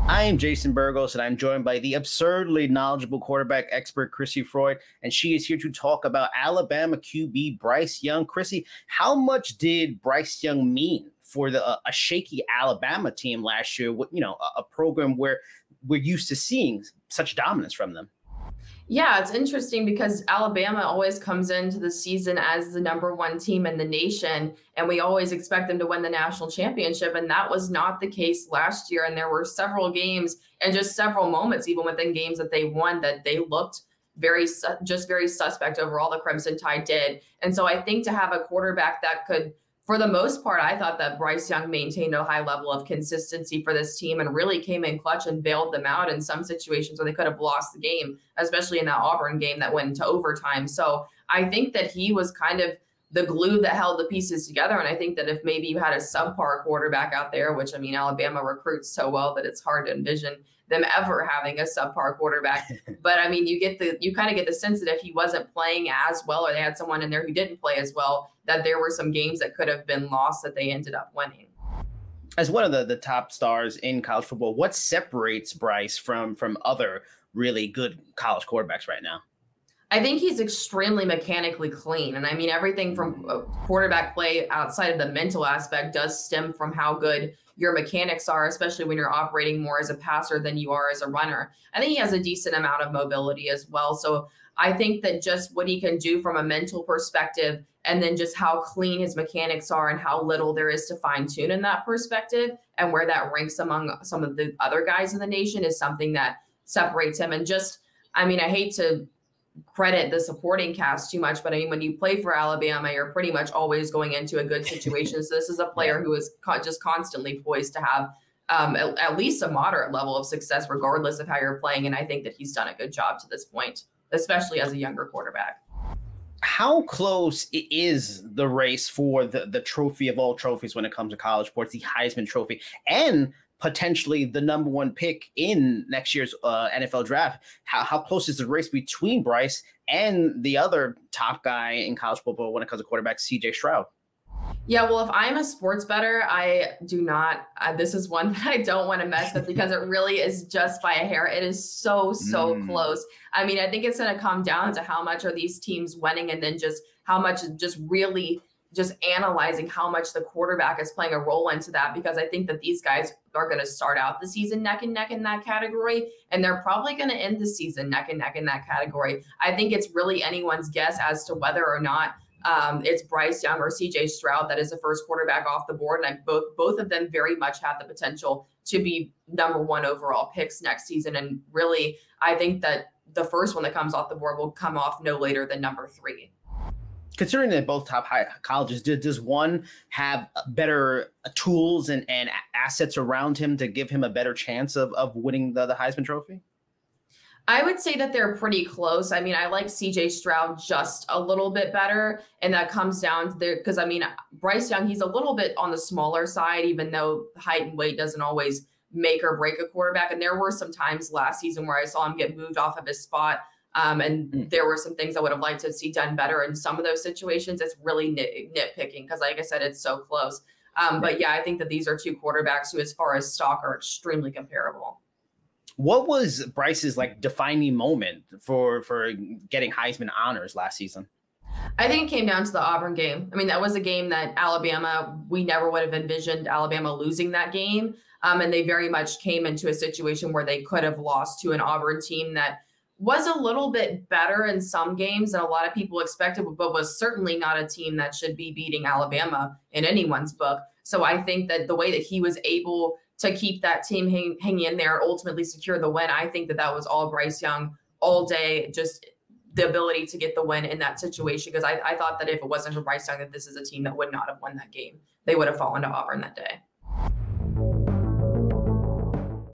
I am Jason Burgos, and I'm joined by the absurdly knowledgeable quarterback expert, Crissy Froyd, and she is here to talk about Alabama QB Bryce Young. Crissy, how much did Bryce Young mean for a shaky Alabama team last year? A program where we're used to seeing such dominance from them. Yeah, it's interesting because Alabama always comes into the season as the #1 team in the nation, and we always expect them to win the national championship. And that was not the case last year. And there were several games and just several moments, even within games that they won, that they looked very suspect overall. The Crimson Tide did. And so I think to have a quarterback that could, for the most part, I thought that Bryce Young maintained a high level of consistency for this team and really came in clutch and bailed them out in some situations where they could have lost the game, especially in that Auburn game that went into overtime. So I think that he was kind of the glue that held the pieces together. And I think that if maybe you had a subpar quarterback out there, which, I mean, Alabama recruits so well that it's hard to envision them ever having a subpar quarterback. But I mean, you kind of get the sense that if he wasn't playing as well, or they had someone in there who didn't play as well, that there were some games that could have been lost that they ended up winning. As one of the top stars in college football, what separates Bryce from other really good college quarterbacks right now? I think he's extremely mechanically clean. And I mean, everything from quarterback play outside of the mental aspect does stem from how good your mechanics are, especially when you're operating more as a passer than you are as a runner. I think he has a decent amount of mobility as well. So I think that just what he can do from a mental perspective, and then just how clean his mechanics are and how little there is to fine tune in that perspective, and where that ranks among some of the other guys in the nation, is something that separates him. And just, I mean, I hate to credit the supporting cast too much, but I mean, when you play for Alabama, you're pretty much always going into a good situation. So this is a player who is just constantly poised to have at least a moderate level of success, regardless of how you're playing. And I think that he's done a good job to this point, especially as a younger quarterback. How close is the race for the trophy of all trophies when it comes to college sports, the Heisman Trophy, and potentially the #1 pick in next year's NFL draft? How close is the race between Bryce and the other top guy in college football when it comes to quarterback, CJ Stroud? Yeah, well, if I'm a sports bettor, I do not. This is one that I don't want to mess with because it really is just by a hair. It is so close. I mean, I think it's going to come down to how much are these teams winning, and then just how much just really just analyzing how much the quarterback is playing a role into that, because I think that these guys are going to start out the season neck and neck in that category, and they're probably going to end the season neck and neck in that category. I think it's really anyone's guess as to whether or not it's Bryce Young or CJ Stroud that is the first quarterback off the board. And both of them very much have the potential to be #1 overall picks next season. And really, I think that the first one that comes off the board will come off no later than #3. Considering that both top high colleges, does one have better tools and assets around him to give him a better chance of winning the Heisman Trophy? I would say that they're pretty close. I mean, I like CJ Stroud just a little bit better, and that comes down to there because, I mean, Bryce Young, he's a little bit on the smaller side, even though height and weight doesn't always make or break a quarterback. And there were some times last season where I saw him get moved off of his spot. And there were some things I would have liked to see done better in some of those situations. It's really nitpicking because, like I said, it's so close. But yeah, I think that these are two quarterbacks who, as far as stock, are extremely comparable. What was Bryce's defining moment for getting Heisman honors last season? I think it came down to the Auburn game. I mean, that was a game that Alabama, we never would have envisioned Alabama losing that game. And they very much came into a situation where they could have lost to an Auburn team that was a little bit better in some games than a lot of people expected, but was certainly not a team that should be beating Alabama in anyone's book. So I think that the way that he was able to keep that team hanging in there, ultimately secure the win, I think that that was all Bryce Young all day, just the ability to get the win in that situation. Because I thought that if it wasn't for Bryce Young, that this is a team that would not have won that game. They would have fallen to Auburn that day.